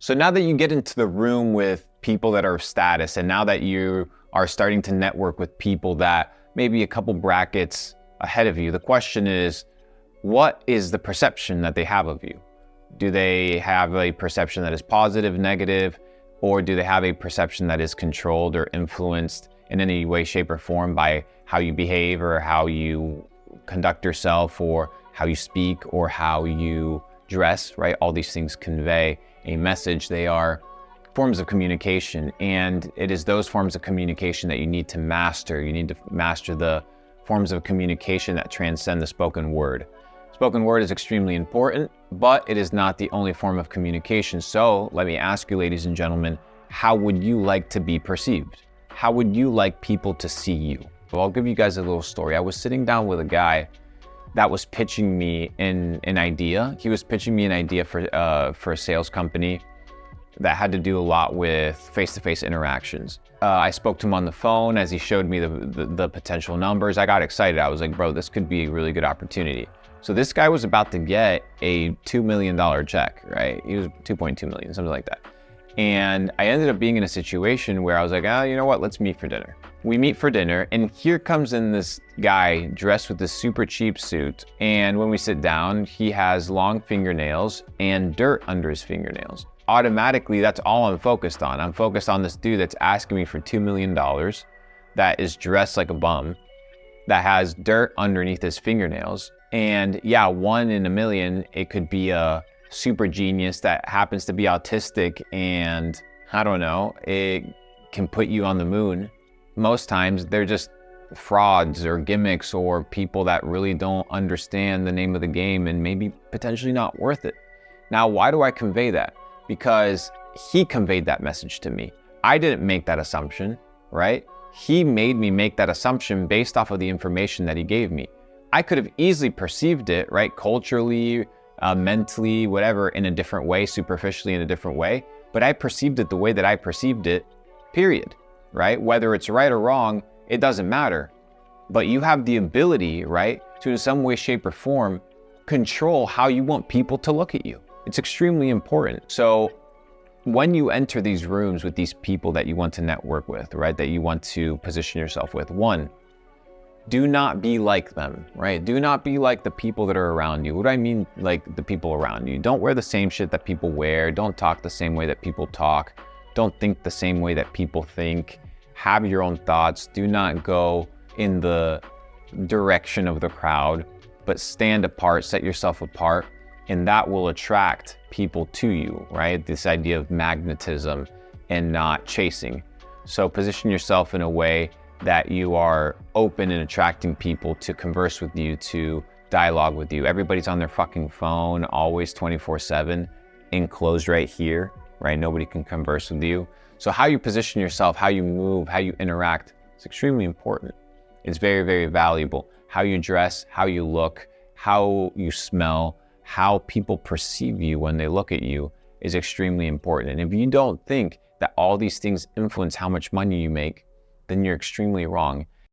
So now that you get into the room with people that are of status, and now that you are starting to network with people that maybe a couple brackets ahead of you, the question is, what is the perception that they have of you? Do they have a perception that is positive, negative, or do they have a perception that is controlled or influenced in any way, shape, or form by how you behave or how you conduct yourself or how you speak or how you dress, right? All these things convey a message. They are forms of communication, and it is those forms of communication that you need to master. You need to master the forms of communication that transcend the spoken word. Spoken word is extremely important, but it is not the only form of communication. So let me ask you, ladies and gentlemen, how would you like to be perceived? How would you like people to see you? Well, I'll give you guys a little story. I was sitting down with a guy that was pitching me an idea. He was pitching me an idea for a sales company that had to do a lot with face-to-face interactions. I spoke to him on the phone as he showed me the potential numbers. I got excited. I was like, bro, this could be a really good opportunity. So this guy was about to get a $2 million check, right? He was 2.2 million, something like that. And I ended up being in a situation where I was like, you know what? Let's meet for dinner. We meet for dinner, and here comes in this guy dressed with this super cheap suit. And when we sit down, he has long fingernails and dirt under his fingernails. Automatically, that's all I'm focused on. I'm focused on this dude that's asking me for $2 million, that is dressed like a bum, that has dirt underneath his fingernails. And yeah, 1 in a million, it could be a super genius that happens to be autistic and I don't know, it can put you on the moon. Most times they're just frauds or gimmicks or people that really don't understand the name of the game and maybe potentially not worth it. Now, why do I convey that? Because he conveyed that message to me. I didn't make that assumption, right? He made me make that assumption based off of the information that he gave me. I could have easily perceived it, right? Culturally, mentally, whatever, in a different way, superficially in a different way. But I perceived it the way that I perceived it, period, right? Whether it's right or wrong, it doesn't matter. But you have the ability, right, to in some way, shape, or form, control how you want people to look at you. It's extremely important. So when you enter these rooms with these people that you want to network with, right, that you want to position yourself with, one, do not be like them, right? Do not be like the people that are around you. What do I mean, like the people around you? Don't wear the same shit that people wear. Don't talk the same way that people talk. Don't think the same way that people think. Have your own thoughts. Do not go in the direction of the crowd, but stand apart, set yourself apart, and that will attract people to you, right? This idea of magnetism and not chasing. So position yourself in a way that you are open and attracting people to converse with you, to dialogue with you. Everybody's on their fucking phone, always 24/7, enclosed right here, right? Nobody can converse with you. So how you position yourself, how you move, how you interact, it's extremely important. It's very, very valuable. How you dress, how you look, how you smell, how people perceive you when they look at you is extremely important. And if you don't think that all these things influence how much money you make, then you're extremely wrong.